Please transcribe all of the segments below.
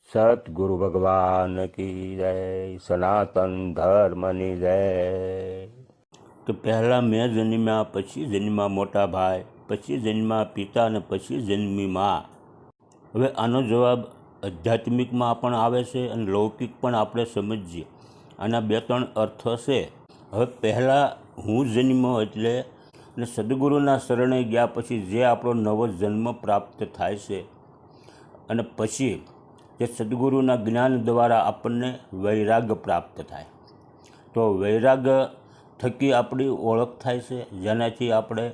સતગુરુ ભગવાન કી જય, સનાતન ધર્મની જય। કે પહેલાં મેં જન્મ્યા, પછી જન્મ્યા મોટા ભાઈ, પછી જન્મ્યા પિતા અને પછી જન્મી માં। હવે આનો જવાબ આધ્યાત્મિકમાં પણ આવે છે અને લૌકિક પણ આપણે સમજીએ। આના બે ત્રણ અર્થ છે। હવે પહેલાં હું જન્મ્યો એટલે અને સદગુરુના શરણે ગયા પછી જે આપણો નવો જન્મ પ્રાપ્ત થાય છે અને પછી જે સદગુરુના જ્ઞાન દ્વારા આપણને વૈરાગ પ્રાપ્ત થાય, તો વૈરાગ થકી આપણી ઓળખ થાય છે, જેનાથી આપણે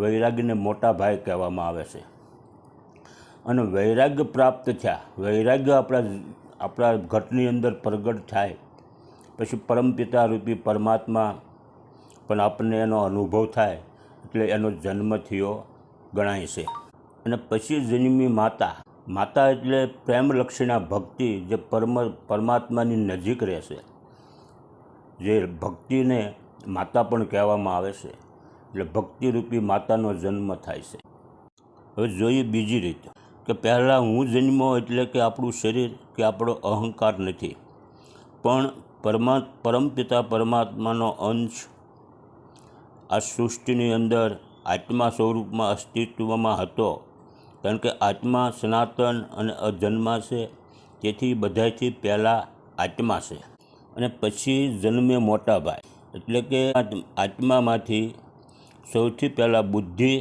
વૈરાગને મોટા ભાઈ કહેવામાં આવે છે। અને વૈરાગ પ્રાપ્ત થયા, વૈરાગ આપણા ઘટની અંદર પ્રગટ થાય પછી પરમપિતા રૂપી પરમાત્મા પણ આપણને એનો અનુભવ થાય એટલે એનો જન્મ થયો ગણાય છે। અને પછી જન્મી માતા, માતા એટલે પ્રેમલક્ષણા ભક્તિ, જે પરમાત્માની નજીક રહેશે, જે ભક્તિને માતા પણ કહેવામાં આવે છે, એટલે ભક્તિરૂપી માતાનો જન્મ થાય છે। હવે જોઈએ બીજી રીતે કે પહેલાં હું જન્મ્યો એટલે કે આપણું શરીર કે આપણો અહંકાર નથી, પણ પરમપિતા પરમાત્માનો અંશ આ સૃષ્ટિની અંદર આત્મા સ્વરૂપમાં અસ્તિત્વમાં હતો, કારણ કે આત્મા સનાતન અને અજન્મા છે, તેથી બધાથી પહેલાં આત્મા છે। અને પછી જન્મે મોટા ભાઈ, એટલે કે આત્મામાંથી સૌથી પહેલાં બુદ્ધિ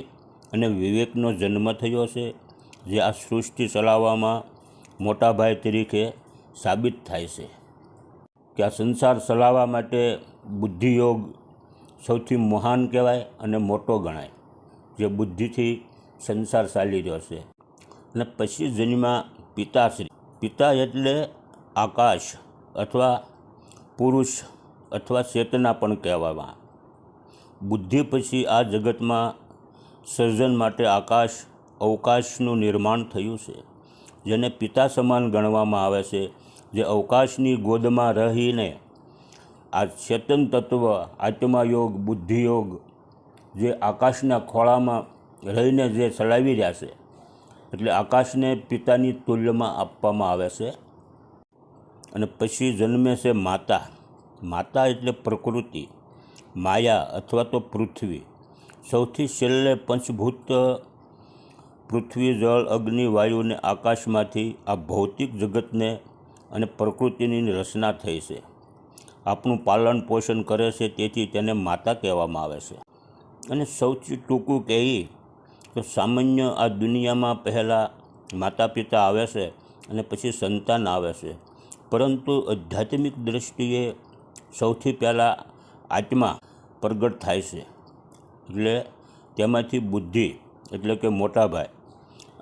અને વિવેકનો જન્મ થયો છે, જે આ સૃષ્ટિ ચલાવવામાં મોટા ભાઈ તરીકે સાબિત થાય છે। કે આ સંસાર ચલાવવા માટે બુદ્ધિયોગ સૌથી મહાન કહેવાય અને મોટો ગણાય, જે બુદ્ધિથી સંસાર ચાલી રહ્યો છે। અને પછી જન્મ્યા પિતાશ્રી, પિતા એટલે આકાશ અથવા પુરુષ અથવા ચેતના પણ કહેવામાં। બુદ્ધિ પછી આ જગતમાં સર્જન માટે આકાશ અવકાશનું નિર્માણ થયું છે, જેને પિતા સમાન ગણવામાં આવે છે, જે અવકાશની ગોદમાં રહીને આ ચેતન તત્વ આત્માયોગ બુદ્ધિયોગ જે આકાશના ખોળામાં રહીને જે ચલાવી રહ્યા છે, એટલે આકાશને પિતાની તુલ્યમાં આપવામાં આવે છે। અને પછી જન્મે છે માતા, માતા એટલે પ્રકૃતિ, માયા અથવા તો પૃથ્વી, સૌથી છેલ્લે પંચભૂત પૃથ્વી જળ અગ્નિ વાયુને આકાશમાંથી આ ભૌતિક જગતને અને પ્રકૃતિની રચના થઈ છે, આપણું પાલન પોષણ કરે છે, તેથી તેને માતા કહેવામાં આવે છે। અને સૌથી ટૂંકું કહીએ તો સામાન્ય આ દુનિયામાં પહેલાં માતા પિતા આવે છે અને પછી સંતાન આવે છે, પરંતુ આધ્યાત્મિક દૃષ્ટિએ સૌથી પહેલાં આત્મા પ્રગટ થાય છે, એટલે તેમાંથી બુદ્ધિ એટલે કે મોટા ભાઈ,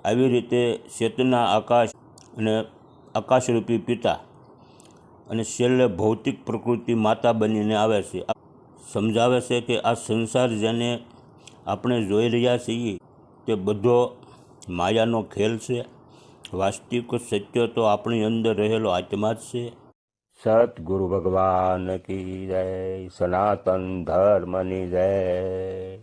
આવી રીતે ચેતના આકાશ અને આકાશરૂપી પિતા અને છેલ્લે ભૌતિક પ્રકૃતિ માતા બનીને આવે છે। સમજાવે છે કે આ સંસાર જેને આપણે જોઈ રહ્યા છીએ તે બધો માયાનો ખેલ છે, વાસ્તવિક સત્ય તો આપણી અંદર રહેલો આત્મા જ છે। સતગુરુ ભગવાન કી જય, સનાતન ધર્મની જય।